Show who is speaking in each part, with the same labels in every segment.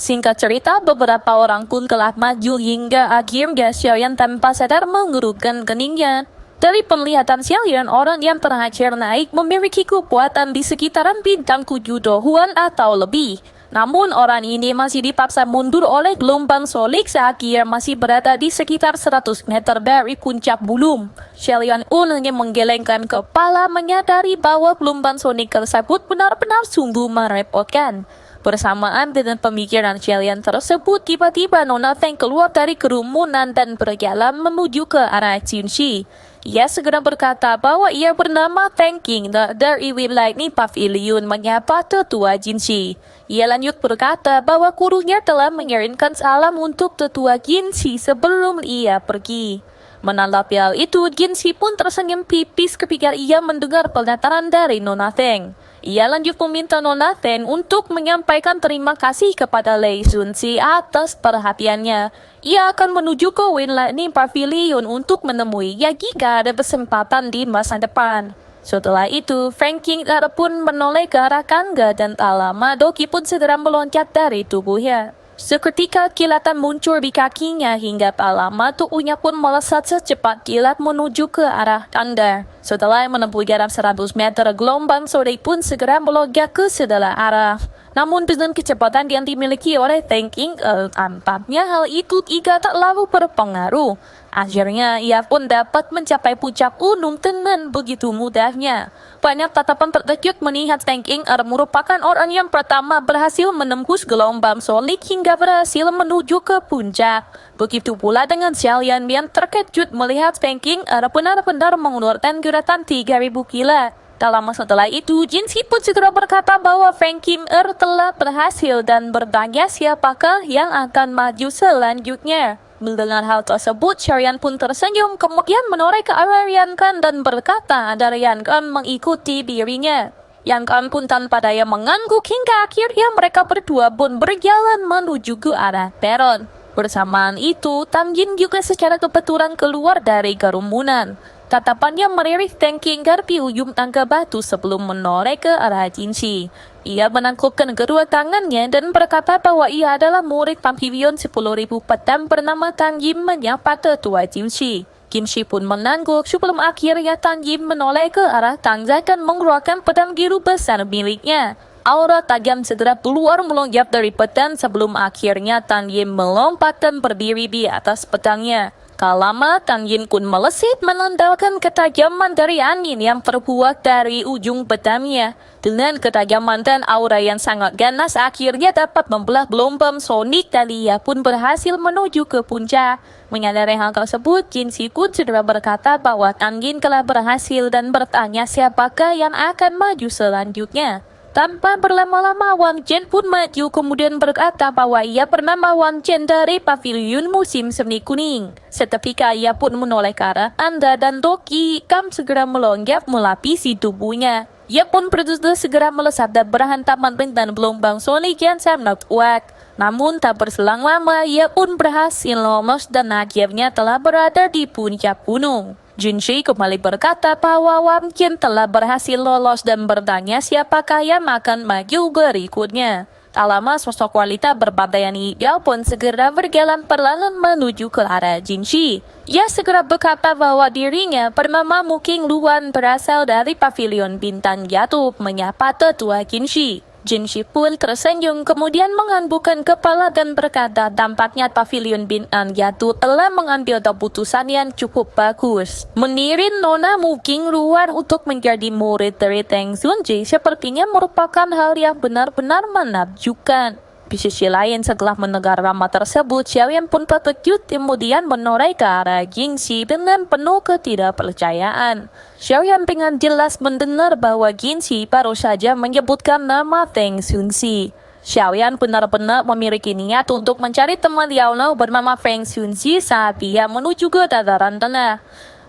Speaker 1: Singkat cerita, beberapa orang pun telah maju hingga akhirnya Xiaoyan tanpa sadar mengerutkan keningnya. Dari penglihatan Xiaoyan, orang yang terakhir naik memiliki kekuatan di sekitaran bintang 7 dohuan atau lebih. Namun orang ini masih dipaksa mundur oleh gelombang solik saat ia masih berada di sekitar 100 meter dari puncak bulum. Xiaoyan hanya menggelengkan kepala menyadari bahwa gelombang sonik tersebut benar-benar sungguh merepotkan. Bersamaan dengan pemikiran Xiaoyan tersebut, tiba-tiba Nona Feng keluar dari kerumunan dan berjalan menuju ke arah Jinxi. Ia segera berkata bahwa ia bernama Feng Qing dari wilayah Pavilion menyapa tetua Jinxi. Ia lanjut berkata bahwa gurunya telah mengirimkan salam untuk tetua Jinxi sebelum ia pergi. Menanggapi hal itu, Jinxi pun tersenyum pipis ketika ia mendengar pernyataan dari Nona Feng. Ia lanjut meminta Nona Feng untuk menyampaikan terima kasih kepada Lei Xunxi atas perhatiannya. Ia akan menuju ke Winlightning Pavilion untuk menemuinya jika ada kesempatan di masa depan. Setelah itu, Feng Qing pun menoleh ke arah Kangga dan tak lama Doki pun segera meloncat dari tubuhnya. Seketika kilatan muncul di kakinya hingga tak lama tubuhnya pun melesat secepat kilat menuju ke arah Kangga. Setelah menempuh jarak 100 meter, gelombang sore pun segera melonjak ke segala arah. Namun dengan kecepatan yang dimiliki oleh Feng Qing, tampaknya hal itu tidak terlalu berpengaruh. Akhirnya ia pun dapat mencapai puncak gunung dengan begitu mudahnya. Banyak tatapan terkejut melihat Feng Qing merupakan orang yang pertama berhasil menembus gelombang solik hingga berhasil menuju ke puncak. Begitu pula dengan Xiaoyan yang terkejut melihat Feng Qing benar-benar mengeluarkan gerakan 3000 kilat. Tak lama setelah itu, Jinxi pun segera berkata bahwa Feng Qing telah berhasil dan bertanya siapakah yang akan maju selanjutnya. Mendengar hal tersebut, Xiaoyan pun tersenyum kemudian menoleh ke arah Rian Kan dan berkata agar Rian Kan mengikuti dirinya. Rian Kan pun tanpa daya mengangguk hingga akhirnya mereka berdua pun berjalan menuju ke arah peron. Bersamaan itu, Tam Jin juga secara kebetulan keluar dari kerumunan. Tatapannya melirik Feng Qing di ujung tangga batu sebelum menoleh ke arah Jinxi. Ia menangkupkan kedua tangannya dan berkata bahwa ia adalah murid Pavilion 10.000 pedang bernama Tang Yin menyapa tetua Jinxi. Jinxi pun menangguk sebelum akhirnya Tang Yin menoleh ke arah Tang Zai dan mengeluarkan pedang biru besar miliknya. Aura tajam segera keluar melonjak dari pedang sebelum akhirnya Tang Yin melompat dan berdiri di atas pedangnya. Tak lama, Tang Yin pun melesit menandalkan ketajaman dari angin yang terbuat dari ujung pedangnya. Dengan ketajaman dan aura yang sangat ganas, akhirnya dapat membelah gelombang sonik dan ia pun berhasil menuju ke puncak. Menyadari hal tersebut, Jinxi pun segera berkata bahwa Tang Yin telah berhasil dan bertanya siapakah yang akan maju selanjutnya. Tanpa berlama-lama, Wang Chen pun maju kemudian berkata bahwa ia bernama Wang Chen dari Pavilion Musim Semi Kuning. Seketika ia pun menoleh ke arah Anda dan Doki Kam segera melonjak melapisi tubuhnya. Ia pun berusaha segera melesat dan berhantaman dengan gelombang sonik yang sangat kuat. Namun tak berselang lama, ia pun berhasil lolos dan akhirnya telah berada di puncak gunung. Jinxi kembali berkata bahwa Wang Chen telah berhasil lolos dan bertanya siapakah yang akan maju berikutnya. Tak lama sosok wanita berpakaian hijau pun segera berjalan perlahan menuju ke arah Jinxi. Ia segera berkata bahwa dirinya bernama Mu Qing Luan berasal dari Pavilion Bintang Jatuh menyapa tetua Jinxi. Jinxi pun tersenyum kemudian menganggukkan kepala dan berkata tampaknya Pavilion Bintang Jatuh telah mengambil keputusan yang cukup bagus. Menirin Nona Mu Qing Luan untuk menjadi murid dari Tang Xunji sepertinya merupakan hal yang benar-benar menakjubkan. Di sisi lain, setelah mendengar nama tersebut, Xiaoyan pun terkejut kemudian menoleh ke arah Jinxi dengan penuh ketidakpercayaan. Xiaoyan dengan jelas mendengar bahwa Jinxi baru saja menyebutkan nama Feng Xunxi. Xiaoyan benar-benar memiliki niat untuk mencari teman Liaonou bernama Feng Xunxi saat dia menuju ke dataran tengah.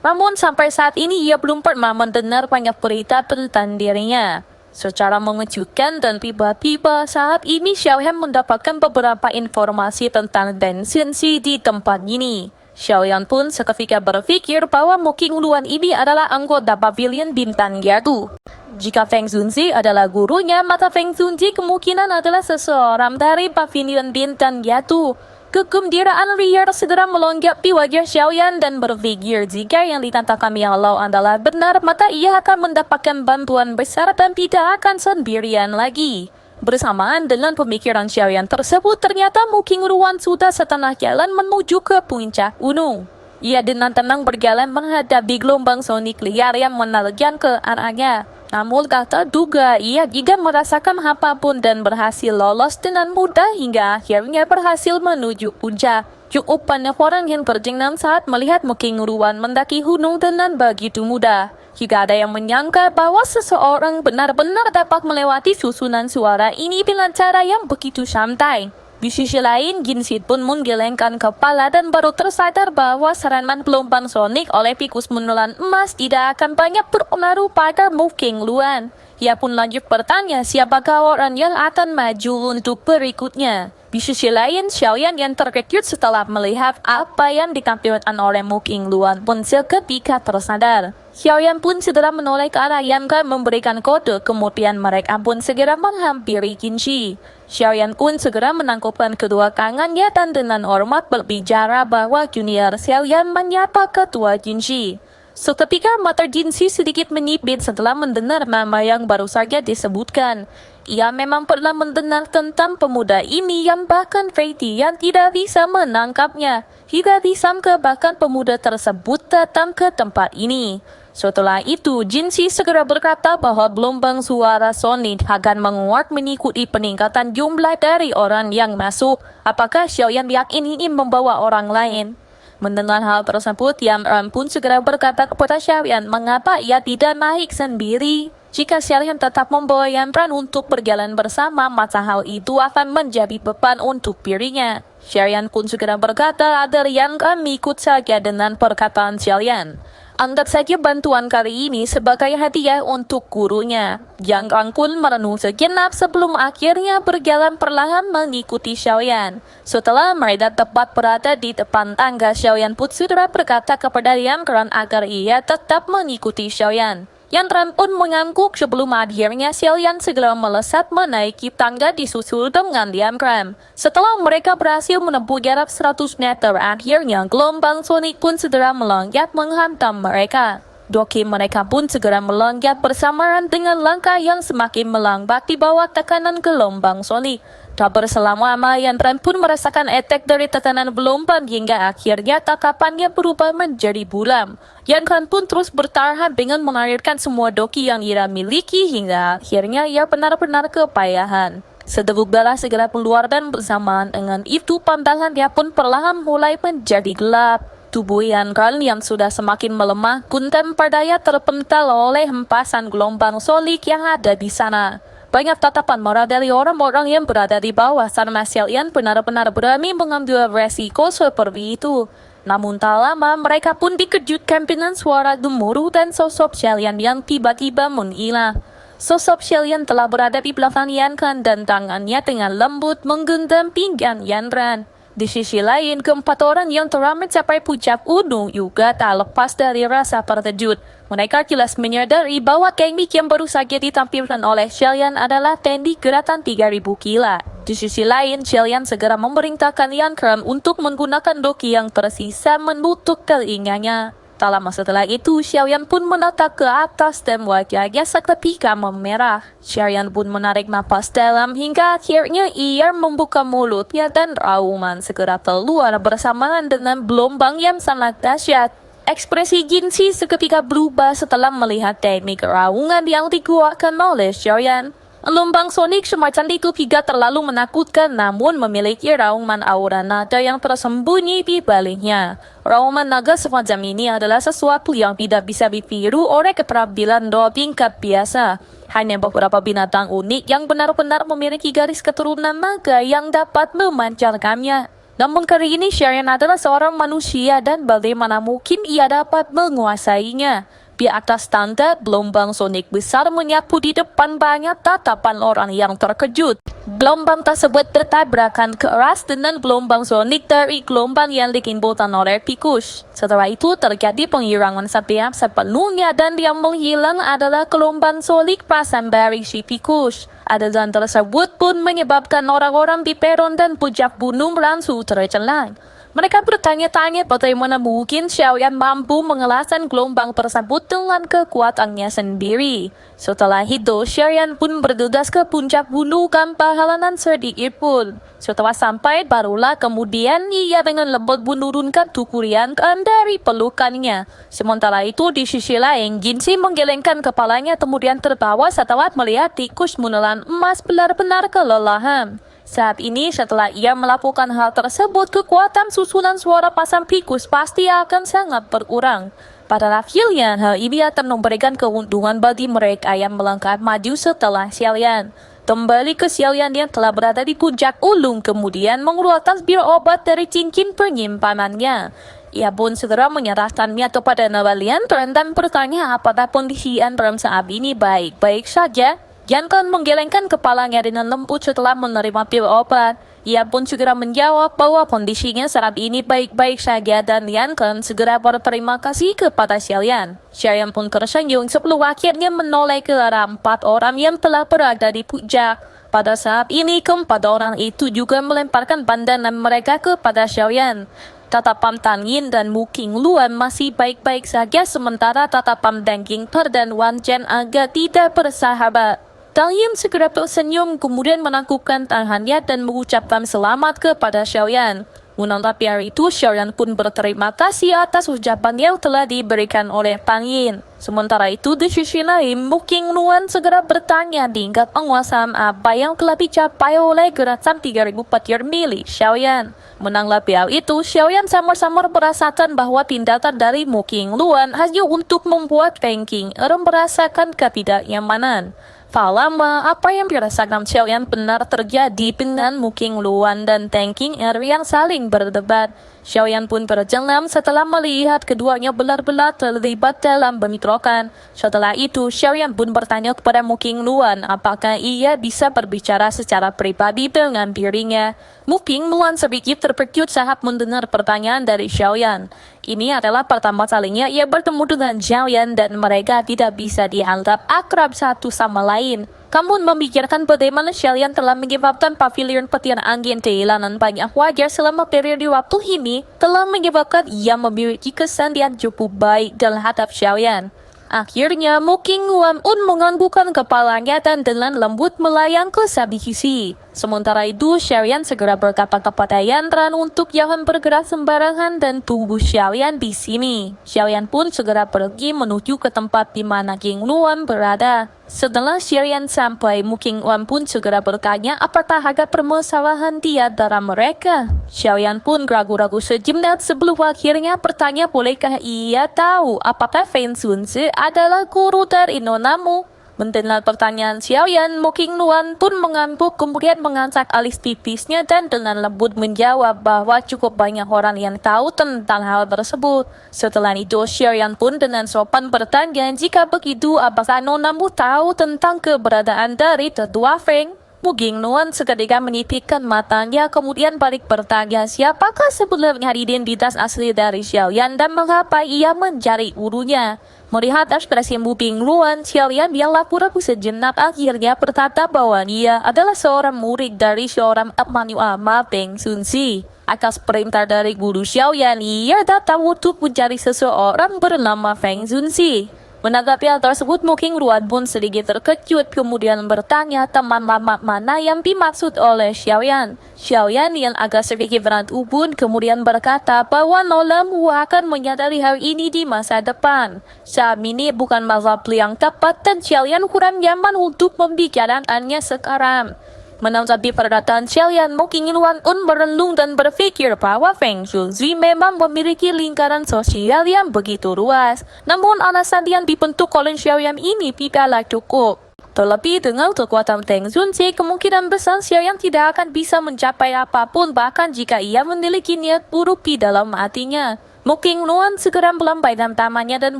Speaker 1: Namun sampai saat ini ia belum pernah mendengar banyak berita tentang dirinya. Secara mengejutkan dan tiba-tiba saat ini Xiaoyan mendapatkan beberapa informasi tentang Deng Xunxi di tempat ini. Xiaoyan pun seketika berpikir bahwa Mu Qingluan ini adalah anggota pavilion bintang Yatu. Jika Feng Zunzi adalah gurunya, maka Feng Zunzi kemungkinan adalah seseorang dari pavilion bintang Yatu. Kegembiraan liar segera melonjak di wajah Xiaoyan dan berpikir jika yang ditantang Miao adalah benar, maka ia akan mendapatkan bantuan besar dan tidak akan sendirian lagi. Bersamaan dengan pemikiran Xiaoyan tersebut, ternyata Mu Qingluan sudah setengah jalan menuju ke puncak gunung. Ia dengan tenang berjalan menghadapi gelombang sonik liar yang menerjang ke arahnya. Namun tak terduga, ia juga merasakan apapun dan berhasil lolos dengan mudah hingga akhirnya berhasil menuju puncak. Cukup banyak orang yang tercengang saat melihat Mu Qingluan mendaki gunung dengan begitu mudah. Jika ada yang menyangka bahwa seseorang benar-benar dapat melewati susunan suara ini dengan cara yang begitu santai. Di sisi lain, Jinxi pun menggelengkan kepala dan baru tersadar bahwa serangan gelombang sonik oleh tikus menelan emas tidak akan banyak berpengaruh pada Mu Qingluan. Ia pun lanjut bertanya siapakah orang yang akan maju untuk berikutnya. Di sisi lain, Xiaoyan yang terkejut setelah melihat apa yang ditampilkan oleh Mu Qingluan pun seketika tersadar. Xiaoyan pun segera menoleh ke arah Yan Kan memberikan kode, kemudian mereka pun segera menghampiri Jinxi. Xiaoyan pun segera menangkupkan kedua tangannya dan dengan hormat berbicara bahwa junior Xiaoyan menyapa ketua Jinxi. Seketika mata Jinxi sedikit menyipit setelah mendengar nama yang baru saja disebutkan. Ia memang pernah mendengar tentang pemuda ini yang bahkan Fei yang tidak bisa menangkapnya. Hingga disangka bahkan pemuda tersebut datang ke tempat ini. Setelah itu, Jinxi segera berkata bahwa gelombang suara sonik akan menguat mengikuti peningkatan jumlah dari orang yang masuk. Apakah Xiaoyan yakin ingin membawa orang lain? Mendengar hal tersebut, Yan Ran pun segera berkata kepada Xiaoyan mengapa ia tidak naik sendiri. Jika Xiaoyan tetap membawa Yan Ran untuk berjalan bersama, maka hal itu akan menjadi beban untuk dirinya. Xiaoyan pun segera berkata agar Yan Ran ikut saja dengan perkataan Xiaoyan. Anggap saja bantuan kali ini sebagai hadiah untuk gurunya. Yang Ran pun merenung sejenak sebelum akhirnya berjalan perlahan mengikuti Xiaoyan. Setelah mereka tepat berada di depan tangga, Xiaoyan pun segera berkata kepada Yang Ran agar ia tetap mengikuti Xiaoyan. Yan Ran pun mengangguk sebelum akhirnya Xiaoyan segera melesat menaiki tangga disusul dengan Yan Ran. Setelah mereka berhasil menempuh jarak 100 meter, akhirnya gelombang sonik pun segera melonjak menghantam mereka. Doki mereka pun segera melonjak bersamaan dengan langkah yang semakin melambat di bawah tekanan gelombang sonik. Tak berselang lama, Yan Ran pun merasakan efek dari tekanan gelombang hingga akhirnya tangkapannya berubah menjadi buram. Yan Ran pun terus bertahan dengan mengalirkan semua doki yang ia miliki hingga akhirnya ia benar-benar kepayahan. Seteguk darah segera keluar dan bersamaan dengan itu pandangannya pun perlahan mulai menjadi gelap. Tubuh Yan Ran yang sudah semakin melemah pun tanpa daya terpental oleh hempasan gelombang sonik yang ada di sana. Banyak tatapan marah dari orang-orang yang berada di bawah karena Xiaoyan benar-benar berani mengambil resiko seperti itu. Namun tak lama mereka pun dikejutkan dengan suara gemuruh dan sosok Xiaoyan yang tiba-tiba menghilang. Sosok Xiaoyan telah berada di belakang Yan Kan dan tangannya dengan lembut menggenggam pinggang Yan Ran. Di sisi lain, keempat orang yang telah mencapai puncak gunung juga tak lepas dari rasa terkejut. Mereka jelas menyadari bahwa teknik yang baru saja ditampilkan oleh Xiaoyan adalah teknik gerakan 3000 kila. Di sisi lain, Xiaoyan segera memerintahkan Yan Kan untuk menggunakan doki yang tersisa menutup telinganya. Tak lama setelah itu, Xiaoyan pun menatap ke atas dan wajahnya seketika memerah. Xiaoyan pun menarik napas dalam hingga akhirnya ia membuka mulutnya dan raungan segera keluar bersamaan dengan gelombang yang sangat dahsyat. Ekspresi Jinxi seketika berubah setelah melihat teknik raungan yang dikeluarkan oleh Xiaoyan. Gelombang sonik semacam itu tidak terlalu menakutkan namun memiliki raungan aura nada yang tersembunyi di baliknya. Raungan naga semacam ini adalah sesuatu yang tidak bisa ditiru oleh keterampilan doa tingkat biasa. Hanya beberapa binatang unik yang benar-benar memiliki garis keturunan naga yang dapat memancarkannya. Namun kali ini Xiaoyan adalah seorang manusia dan bagaimana mungkin ia dapat menguasainya. Di atas tanda gelombang sonik besar menyapu di depan banyak tatapan orang yang terkejut. Gelombang tersebut bertabrakan keras dengan gelombang sonik dari gelombang yang ditimbulkan oleh tikus. Setelah itu terjadi pengirangan setiap sepenuhnya dan yang menghilang adalah gelombang sonik pasang dari si tikus. Adegan tersebut pun menyebabkan orang-orang di peron dan puncak gunung langsung tercengang. Mereka bertanya-tanya bagaimana mungkin Xiaoyan mampu mengelakkan gelombang tersebut dengan kekuatannya sendiri. Setelah itu, Xiaoyan pun bergegas ke puncak gunung tanpa halangan sedikit pun. Setelah sampai, barulah kemudian ia dengan lembut menurunkan tukurian dari pelukannya. Sementara itu, di sisi lain, Jinxi menggelengkan kepalanya kemudian tertawa setelah melihat tikus menelan emas benar-benar kelelahan. Saat ini, setelah ia melakukan hal tersebut, kekuatan susunan suara pasang tikus pasti akan sangat berkurang. Pada akhirnya, hal ini akan memberikan keuntungan bagi mereka yang melangkah maju setelah Xiaoyan. Kembali ke Xiaoyan yang telah berada di puncak ulung, kemudian mengeluarkan bir obat dari cincin penyimpanannya. Ia pun segera menyerahkannya kepada nelayan dan bertanya apakah kondisi Andram saat ini baik-baik saja. Jangan menggelengkan kepalanya dengan lembut setelah menerima pil obat. Ia pun segera menjawab bahwa kondisinya saat ini baik-baik saja dan Yanken segera berterima kasih kepada Xiaoyan. Xiaoyan pun tersenyum sebelum akhirnya menoleh ke arah 4 orang yang telah berada di puncak. Pada saat ini, keempat orang itu juga melemparkan pandangan mereka kepada Xiaoyan. Tatapan Tan Yin dan Mu Qingluan masih baik-baik saja sementara tatapan Deng Qingper dan Wan Chen agak tidak bersahabat. Tan Yin segera tersenyum kemudian menangkupkan tangannya dan mengucapkan selamat kepada Xiaoyan. Menanggapi hal itu, Xiaoyan pun berterima kasih atas ucapan yang telah diberikan oleh Tan Yin. Sementara itu, di sisi lain, Mu Qingluan segera bertanya tingkat penguasaan apa yang telah dicapai oleh gerakan 3000 petir milik Xiaoyan. Menanggapi hal itu, Xiaoyan sama-sama merasakan bahwa tindakan dari Mu Qingluan hanya untuk membuat Feng Qing'er merasakan ketidaknyamanan. Tak lama, apa yang dirasakan Xiaoyan benar terjadi dengan Mu Qingluan dan Deng Qing'er yang saling berdebat. Xiaoyan pun tercengang setelah melihat keduanya benar-benar terlibat dalam bentrokan. Setelah itu, Xiaoyan pun bertanya kepada Mu Qingluan apakah ia bisa berbicara secara pribadi dengan dirinya. Mu Qingluan sedikit terkejut saat mendengar pertanyaan dari Xiaoyan. Ini adalah pertama kalinya ia bertemu dengan Xiaoyan dan mereka tidak bisa dianggap akrab satu sama lain. Kamu memikirkan bagaimana Xiaoyan telah menyebabkan pavilion petir angin kehilangan banyak wajar selama periode waktu ini telah menyebabkan ia memiliki kesan yang cukup baik dalam hadap Xiaoyan. Akhirnya, Mu Qingluan pun menganggukkan kepalanya dan dengan lembut melayang ke Sabihisi. Sementara itu, Xiaoyan segera berkata kepada Yantran untuk jangan bergerak sembarangan dan tunggu Xiaoyan di sini. Xiaoyan pun segera pergi menuju ke tempat di mana Qingluan berada. Setelah Xiaoyan sampai, Mu Qingluan pun segera bertanya apakah ada permasalahan di antara mereka. Xiaoyan pun ragu-ragu sejenak sebelum akhirnya bertanya bolehkah ia tahu apakah Feng Zunzi adalah guru dari Nonamu. Mendengar pertanyaan Xiaoyan, Mu Qingluan pun mengangguk kemudian mengangkat alis tipisnya dan dengan lembut menjawab bahwa cukup banyak orang yang tahu tentang hal tersebut. Setelah itu, Xiaoyan pun dengan sopan bertanya jika begitu apakah Nonamu tahu tentang keberadaan dari tetua Feng. Mu Qingluan seketika menyitikkan matanya kemudian balik bertanya siapakah sebenarnya identitas asli dari Xiaoyan dan mengapa ia mencari gurunya. Melihat ekspresi Mu Qingluan, Xiaoyan yang ragu-ragu sejenak akhirnya berkata bahwa dia adalah seorang murid dari seorang abang ulama Feng Zunzi. Atas perintah dari guru Xiaoyan, ia datang untuk mencari seseorang bernama Feng Zunzi. Menanggapi hal tersebut, Mu Qingluan pun sedikit terkejut kemudian bertanya teman lama mana yang dimaksud oleh Xiaoyan. Xiaoyan yang agak sedikit beragu pun kemudian berkata bahwa Nonamu akan menyadari hal ini di masa depan. Saat ini bukan masa yang tepat dan Xiaoyan kurang nyaman untuk membicarakannya sekarang. Menanggapi perkataan Xiaoyan, Mu Qingluan pun merenung dan berpikir bahwa Feng Zunzi memang memiliki lingkaran sosial yang begitu luas. Namun alasan yang dibentuk oleh Xiaoyan ini tidaklah cukup. Terlebih dengan kekuatan Feng Zunzi, kemungkinan besar Xiaoyan tidak akan bisa mencapai apapun bahkan jika ia memiliki niat buruk di dalam hatinya. Muking Luan segera melambai dalam tamannya dan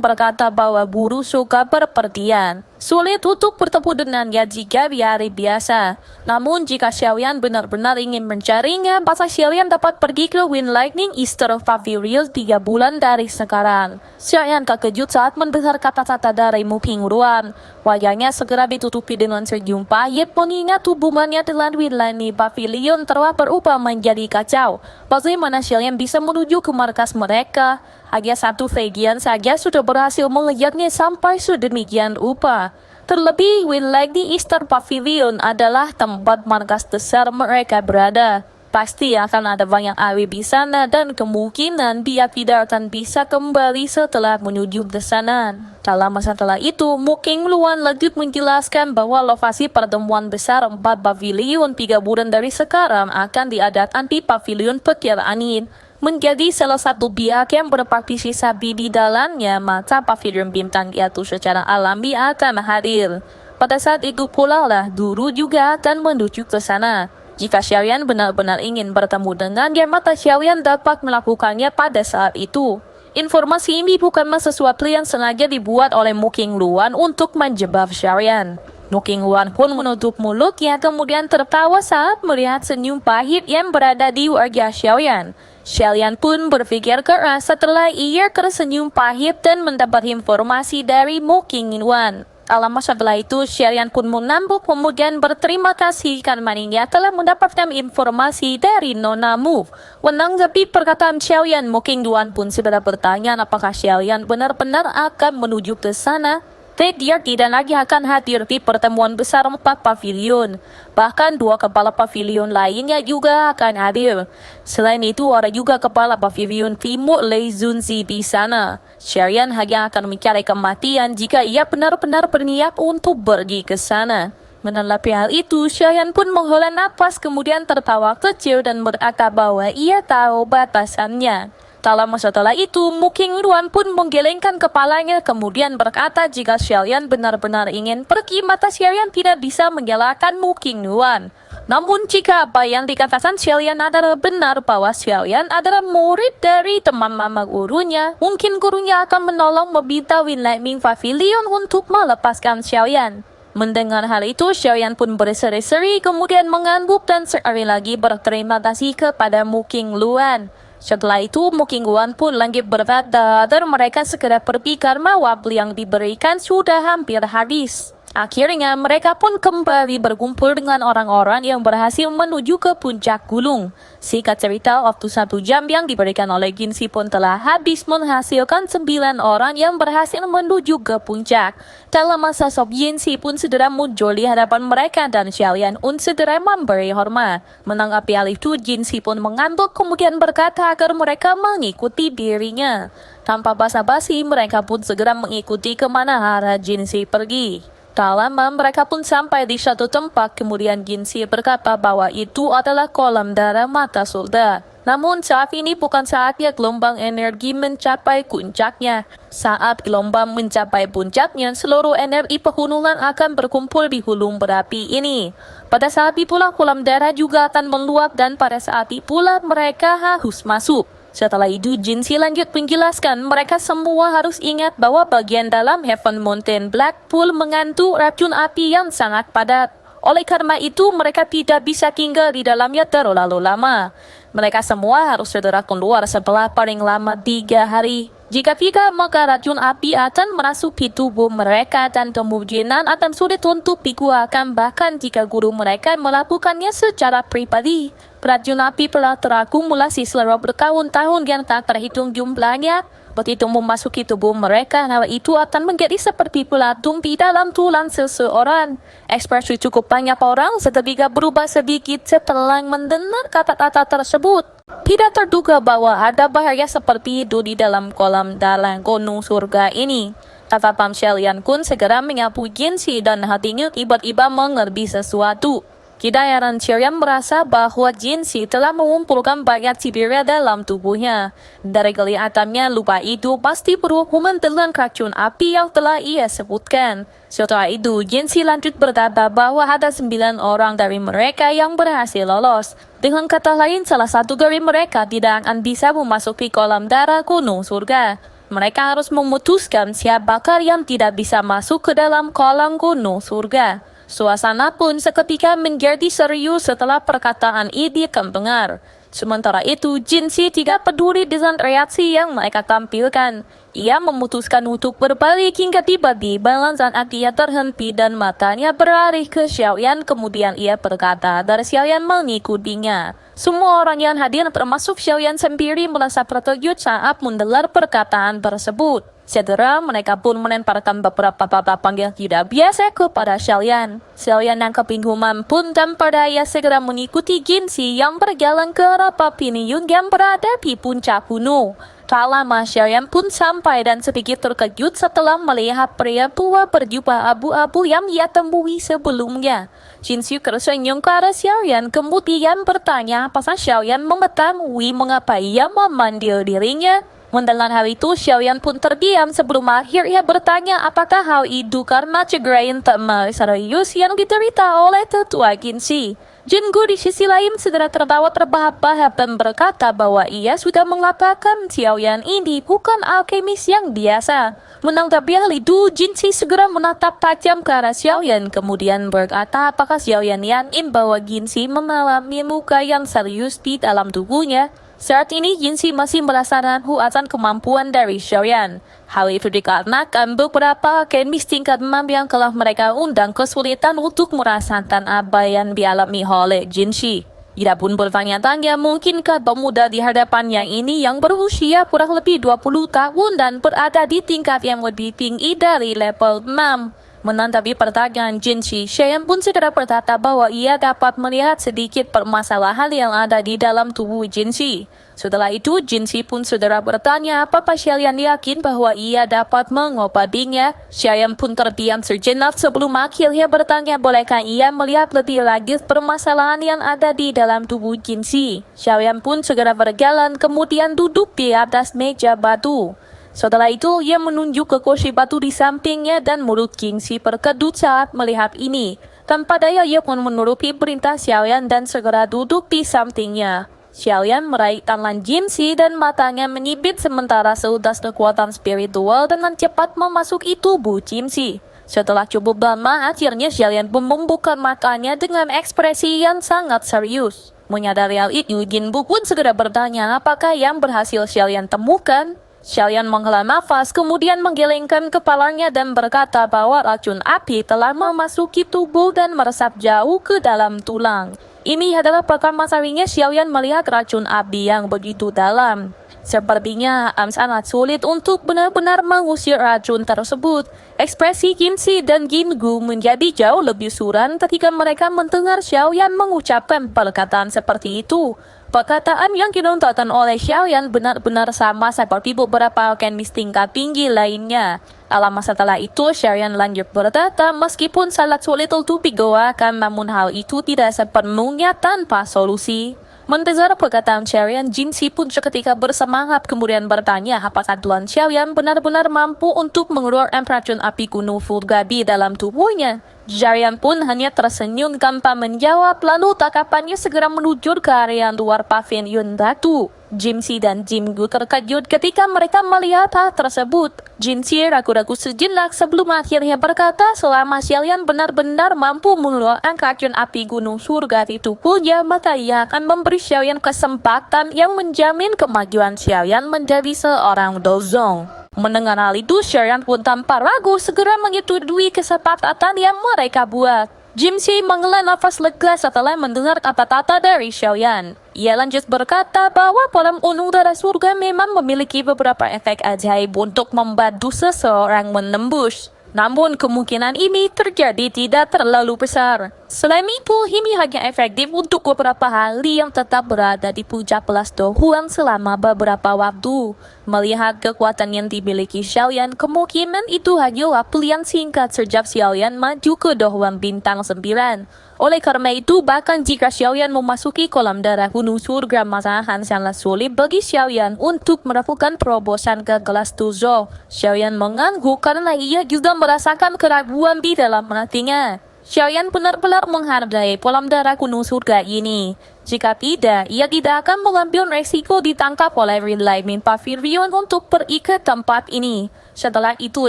Speaker 1: berkata bahwa buru suka berpergian. Sulit untuk bertemu dengannya jika di hari biasa. Namun jika Xiaoyan benar-benar ingin mencarinya, maka Xiaoyan dapat pergi ke Wind Lightning Easter Pavilion 3 bulan dari sekarang. Xiaoyan terkejut saat mendengar kata-kata dari Muking Luan. Wajahnya segera ditutupi dengan senyum pahit mengingat hubungannya dengan Wind Lightning Pavilion telah berubah menjadi kacau. Bagaimana Xiaoyan bisa menuju ke markas mereka? Hanya satu bagian saja sudah berhasil mengejarnya sampai sedemikian rupa. Terlebih, Wind Lightning Easter Pavilion adalah tempat markas besar mereka berada. Pasti akan ada banyak ahli di sana dan kemungkinan dia tidak akan bisa kembali setelah menuju ke sana. Dalam setelah itu, Muking Luan lanjut menjelaskan bahwa lokasi pertemuan besar 4 pavilion 3 bulan dari sekarang akan diadakan di Pavilion Petir Angin. Menjadi salah satu pihak yang berpartisipasi di dalamnya, maka Pavilion Bintang itu secara alami akan hadir. Pada saat itu pula lah Guru juga akan menuju ke sana. Jika Xiaoyan benar-benar ingin bertemu dengannya, maka Xiaoyan dapat melakukannya pada saat itu. Informasi ini bukanlah sesuatu yang sengaja dibuat oleh Muking Luan untuk menjebak Xiaoyan. Muking Luan pun menutup mulutnya kemudian tertawa saat melihat senyum pahit yang berada di wajah Xiaoyan. Xiaoyan pun berpikir keras setelah ia tersenyum pahit dan mendapat informasi dari Muking Luan. Lama setelah itu, Xiaoyan pun menambuk kemudian berterima kasih karena ia telah mendapatkan informasi dari Nona Mu. Menanggapi perkataan Xiaoyan, Muking Luan pun segera bertanya apakah Xiaoyan benar-benar akan menuju ke sana. Dia tidak lagi akan hadir di pertemuan besar 4 pavilion. Bahkan 2 kepala pavilion lainnya juga akan hadir. Selain itu, ada juga kepala pavilion Timur Lei Zunzi di sana. Xiaoyan hanya akan mencari kematian jika ia benar-benar berniat untuk pergi ke sana. Menanggapi hal itu, Xiaoyan pun menghela napas kemudian tertawa kecil dan berkata bahwa ia tahu batasannya. Tak lama setelah itu, Muking Luan pun menggelengkan kepalanya kemudian berkata jika Xiaoyan benar-benar ingin pergi, maka Xiaoyan tidak bisa menyalahkan Muking Luan. Namun jika apa yang dikatakan Xiaoyan adalah benar bahwa Xiaoyan adalah murid dari teman mama gurunya, mungkin gurunya akan menolong meminta Wind Lightning Pavilion untuk melepaskan Xiaoyan. Mendengar hal itu, Xiaoyan pun berseri-seri kemudian mengangguk dan sekali lagi berterima kasih kepada Muking Luan. Setelah itu, Muking Luan pun lanjut berkata agar mereka segera pergi karena waktu yang diberikan sudah hampir habis. Akhirnya, mereka pun kembali berkumpul dengan orang-orang yang berhasil menuju ke puncak gunung. Singkat cerita, waktu 1 jam yang diberikan oleh Jinxi pun telah habis menghasilkan 9 orang yang berhasil menuju ke puncak. Dalam masa sosok Jinxi pun segera muncul di hadapan mereka dan Xiaoyan pun segera memberi hormat. Menanggapi hal itu, Jinxi pun mengantuk kemudian berkata agar mereka mengikuti dirinya. Tanpa basa-basi, mereka pun segera mengikuti kemana arah Jinxi pergi. Tak lama mereka pun sampai di satu tempat, kemudian Jinxi berkata bahwa itu adalah kolam darah mata surga. Namun saat ini bukan saatnya gelombang energi mencapai puncaknya. Saat gelombang mencapai puncaknya, seluruh energi pegunungan akan berkumpul di hulu berapi ini. Pada saat itulah kolam darah juga akan meluap dan pada saat itulah mereka harus masuk. Setelah itu, Jinxi lanjut menjelaskan mereka semua harus ingat bahwa bagian dalam Heaven Mountain Black Pool mengandung racun api yang sangat padat. Oleh karena itu, mereka tidak bisa tinggal di dalamnya terlalu lama. Mereka semua harus segera keluar setelah paling lama 3 hari. Jika tidak, maka racun api akan merasuki tubuh mereka dan kemungkinan akan sulit untuk dikeluarkan bahkan jika guru mereka melakukannya secara pribadi. Racun api telah terakumulasi selama bertahun-tahun yang tak terhitung jumlahnya. Begitu memasuki tubuh mereka, hal itu akan menjadi seperti pelatung di dalam tulang seseorang. Ekspresi cukup banyak orang seketika berubah sedikit setelah mendengar kata-kata tersebut. Tidak terduga bahwa ada bahaya seperti itu di dalam kolam darah gunung surga ini. Kata Pam Xiaoyan Kun segera menyapu Jinxi dan hatinya tiba-tiba mengerti sesuatu. Kedatangan Xiaoyan merasa bahwa Jinxi telah mengumpulkan banyak Siberia dalam tubuhnya. Dari kelihatannya lupa itu pasti berhubungan dengan racun api yang telah ia sebutkan. Setelah itu, Jinxi lanjut berkata bahwa ada 9 orang dari mereka yang berhasil lolos. Dengan kata lain, salah satu dari mereka tidak akan bisa memasuki kolam darah gunung surga. Mereka harus memutuskan siapakah yang tidak bisa masuk ke dalam kolam gunung surga. Suasana pun seketika menjadi serius setelah perkataan ini terdengar. Sementara itu, Jinxi tidak peduli dengan reaksi yang mereka tampilkan. Ia memutuskan untuk berbalik hingga tiba-tiba saat dia terhenti dan matanya beralih ke Xiaoyan. Kemudian ia berkata dan Xiaoyan mengikutinya. Semua orang yang hadir termasuk Xiaoyan sendiri merasa terkejut saat mendengar perkataan tersebut. Segera mereka pun melemparkan beberapa baba panggil tidak biasa kepada Xiaoyan. Xiaoyan yang kebingungan pun dan berdaya segera mengikuti Jinxi yang berjalan ke arah pavilion yang berada di puncak gunung. Tak lama Xiaoyan pun sampai dan sedikit terkejut setelah melihat pria tua berjubah abu-abu yang ia temui sebelumnya. Jinxi tersenyum ke arah Xiaoyan kemudian bertanya apakah Xiaoyan mengetahui mengapa ia memanggil dirinya. Mendengar hal itu, Xiaoyan pun terdiam sebelum akhirnya bertanya apakah hal itu karena cedera tak serius yang diderita oleh tetua Jinxi. Jingu di sisi lain segera tertawa terbahak-bahak dan berkata bahwa ia sudah mengatakan Xiaoyan ini bukan alkemis yang biasa. Menanggapi hal itu, Jinxi segera menatap tajam ke arah Xiaoyan kemudian berkata apakah Xiaoyan yakin bahwa Jinxi mengalami luka yang serius di dalam tubuhnya. Saat ini Jinxi masih merasa ragu akan kemampuan dari Xiaoyan. Hal itu dikarenakan beberapa alkemis tingkat 6 yang telah mereka undang kesulitan untuk merasakan apa yang dialami oleh Jinxi. Ia pun bertanya-tanya mungkinkah pemuda di hadapannya ini yang berusia kurang lebih 20 tahun dan berada di tingkat yang lebih tinggi dari level 6. Menanggapi pertanyaan Jinxi, Xiaoyan pun segera berkata bahwa ia dapat melihat sedikit permasalahan yang ada di dalam tubuh Jinxi. Setelah itu, Jinxi pun segera bertanya apakah Xiaoyan yakin bahwa ia dapat mengobatinya. Xiaoyan pun terdiam sejenak sebelum akhirnya bertanya bolehkah ia melihat lebih lanjut permasalahan yang ada di dalam tubuh Jinxi. Xiaoyan pun segera berjalan kemudian duduk di atas meja batu. Setelah itu, ia menunjuk ke kursi batu di sampingnya dan mulut Jinxi berkedut saat melihat ini. Tanpa daya, ia pun menuruti perintah Xiaoyan dan segera duduk di sampingnya. Xiaoyan meraih tangan Jinxi dan matanya menyipit sementara seutas kekuatan spiritual dengan cepat memasuki tubuh Jinxi. Setelah cukup lama, akhirnya Xiaoyan pun membuka matanya dengan ekspresi yang sangat serius. Menyadari hal itu, Jinbu pun segera bertanya apakah yang berhasil Xiaoyan temukan. Xiaoyan menghela nafas kemudian menggelengkan kepalanya dan berkata bahwa racun api telah memasuki tubuh dan meresap jauh ke dalam tulang. Ini adalah pertama kalinya Xiaoyan melihat racun api yang begitu dalam. Sepertinya sangat sulit untuk benar-benar mengusir racun tersebut. Ekspresi Jinxi dan Jingu menjadi jauh lebih suram ketika mereka mendengar Xiaoyan mengucapkan perkataan seperti itu. Perkataan yang dilontarkan oleh Xiaoyan benar-benar sama seperti beberapa alkemis tingkat tinggi lainnya. Lama setelah itu, Xiaoyan lanjut berkata meskipun sangat sulit untuk digoakan, namun hal itu tidak sepenuhnya tanpa solusi. Mendengar perkataan Xiaoyan, Jinxi pun seketika bersemangat kemudian bertanya apakah Tuan Xiaoyan benar-benar mampu untuk mengeluarkan racun api gunung surga di dalam tubuhnya. Xiaoyan pun hanya tersenyum tanpa menjawab lalu tangkapannya segera menuju ke area luar pavilion batu. Jinxi dan Jingu terkejut ketika mereka melihat hal tersebut. Jinxi ragu-ragu sejenak sebelum akhirnya berkata selama Xiaoyan benar-benar mampu mengeluarkan racun api gunung surga di tubuhnya, maka ia akan memberi Xiaoyan kesempatan yang menjamin kemajuan Xiaoyan menjadi seorang dozong. Mendengar hal itu, Xiaoyan pun tanpa ragu segera menyetujui kesepakatan yang mereka buat. Jinxi menghela nafas lega setelah mendengar kata-kata dari Xiaoyan. Ia lanjut berkata bahwa kolam gunung darah surga memang memiliki beberapa efek ajaib untuk membantu seseorang menembus. Namun kemungkinan ini terjadi tidak terlalu besar. Selain itu, ini hanya efektif untuk beberapa hari yang tetap berada di puncak Huan selama beberapa waktu. Melihat kekuatan yang dimiliki Xiaoyan, kemungkinan itu hanyalah pilihan singkat sejak Xiaoyan maju ke Dohuan Bintang 9. Oleh karena itu, bahkan jika Xiaoyan memasuki kolam darah gunung surga, masalah sangat sulit bagi Xiaoyan untuk melakukan terobosan ke kelas Tuzo. Xiaoyan mengangguk karena ia juga merasakan keraguan di dalam hatinya. Xiaoyan benar-benar menghargai kolam darah gunung surga ini. Jika tidak, ia tidak akan mengambil resiko ditangkap oleh Relay Min Pavilion untuk pergi ke tempat ini. Setelah itu,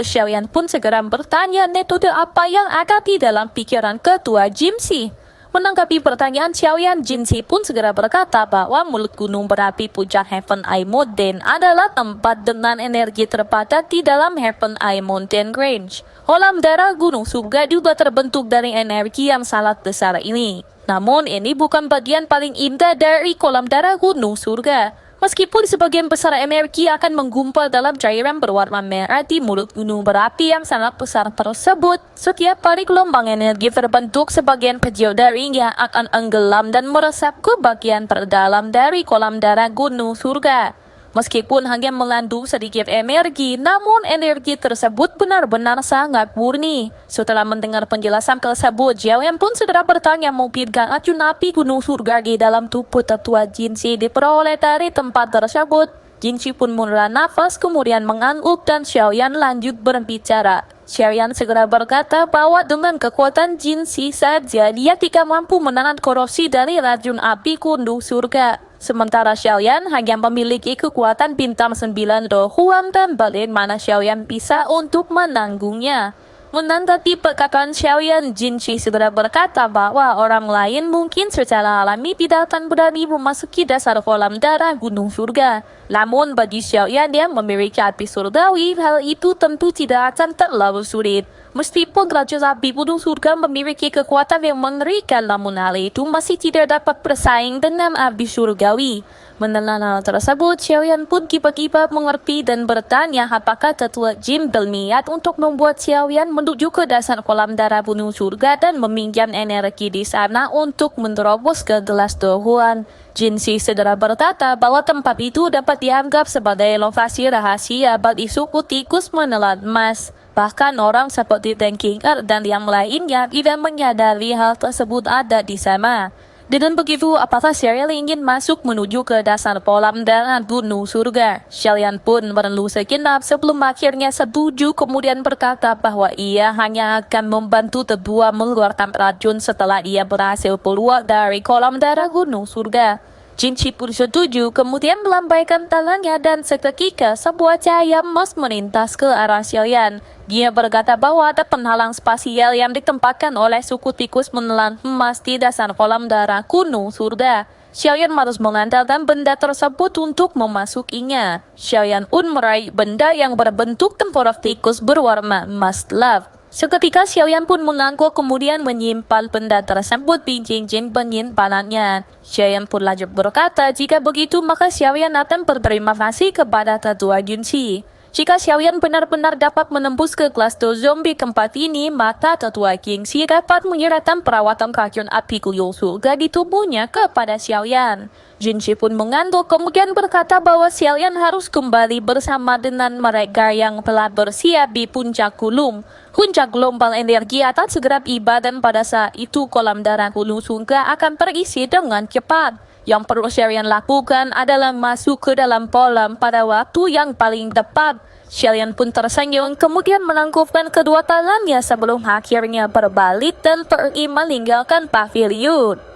Speaker 1: Xiaoyan pun segera bertanya metode apa yang ada di dalam pikiran ketua Jinxi. Menanggapi pertanyaan Xiaoyan, Jinxi pun segera berkata bahwa mulut gunung berapi puncak Heaven Eye Mountain adalah tempat dengan energi terpadat di dalam Heaven Eye Mountain Range. Kolam darah gunung surga juga terbentuk dari energi yang sangat besar ini. Namun ini bukan bagian paling indah dari kolam darah gunung surga. Meskipun sebagian besar energi akan menggumpal dalam cairan berwarna merah di mulut gunung berapi yang sangat besar tersebut, setiap kali gelombang energi terbentuk, sebagian kecil darinya akan enggelam dan meresap ke bagian terdalam dari kolam darah gunung surga. Meskipun hanya mengandung sedikit energi, namun energi tersebut benar-benar sangat murni. Setelah mendengar penjelasan tersebut, Xiaoyan pun segera bertanya mungkinkah racun api gunung surga di dalam tubuh tetua Jinxi diperoleh dari tempat tersebut. Jinxi pun menghela nafas kemudian mengangguk dan Xiaoyan lanjut berbicara. Xiaoyan segera berkata bahwa dengan kekuatan Jinxi saja dia tidak mampu menahan korupsi dari racun api gunung surga. Sementara Xiaoyan hanya memiliki kekuatan bintang 9 Dohuan dan bagaimana Xiaoyan bisa untuk menanggungnya. Menanggapi perkataan Xiaoyan, Jinxi segera berkata bahwa orang lain mungkin secara alami tidak akan berani memasuki dasar kolam darah gunung surga. Namun bagi Xiaoyan yang memiliki api surgawi, hal itu tentu tidak akan terlalu sulit. Meskipun racun api gunung surga memiliki kekuatan yang mengerikan, namun hal itu masih tidak dapat bersaing dengan api surgawi. Mendengar hal tersebut, Xiaoyan pun tiba-tiba mengerti dan bertanya apakah tetua Jin berniat untuk membuat Xiaoyan menuju ke dasar kolam darah gunung surga dan meminjam energi di sana untuk menerobos ke gelas Dohuan. Jinxi segera berkata bahwa tempat itu dapat dianggap sebagai lokasi rahasia bagi suku tikus menelan emas. Bahkan orang seperti Tenkinger dan yang lainnya tidak menyadari hal tersebut ada di sana. Dengan begitu, apakah Xiaoyan ingin masuk menuju ke dasar kolam darah gunung surga? Xiaoyan pun merenung sejenak sebelum akhirnya setuju kemudian berkata bahwa ia hanya akan membantu tetua mengeluarkan racun setelah ia berhasil keluar dari kolam darah gunung surga. Jinxi pun setuju, kemudian melambaikan tangannya dan seketika sebuah cahaya emas melintas ke arah Xiaoyan. Dia berkata bahwa ada penghalang spasial yang ditempatkan oleh suku tikus menelan emas di dasar kolam darah gunung surga. Xiaoyan harus mengandalkan benda tersebut untuk memasukinya. Xiaoyan pun meraih benda yang berbentuk tengkorak tikus berwarna emas gelap. Seketika Xiaoyan pun mengangguk kemudian menyimpan benda tersebut di cincin penyimpanannya. Xiaoyan pun lanjut berkata jika begitu maka Xiaoyan akan berterima kasih kepada tetua Jinxi. Jika Xiaoyan benar-benar dapat menembus ke kelas zombie tempat ini, maka tetua Jinxi dapat menyerahkan perawatan racun api gunung surga di tubuhnya kepada Xiaoyan. Jinxi pun mengangguk kemudian berkata bahwa Xiaoyan harus kembali bersama dengan mereka yang telah bersiap di puncak gunung. Puncak gelombang energi akan segera tiba dan pada saat itu kolam darah gunung surga akan terisi dengan cepat. Yang perlu Xiaoyan lakukan adalah masuk ke dalam kolam pada waktu yang paling tepat. Xiaoyan pun tersenyum kemudian menangkupkan kedua tangannya sebelum akhirnya berbalik dan pergi meninggalkan pavilion.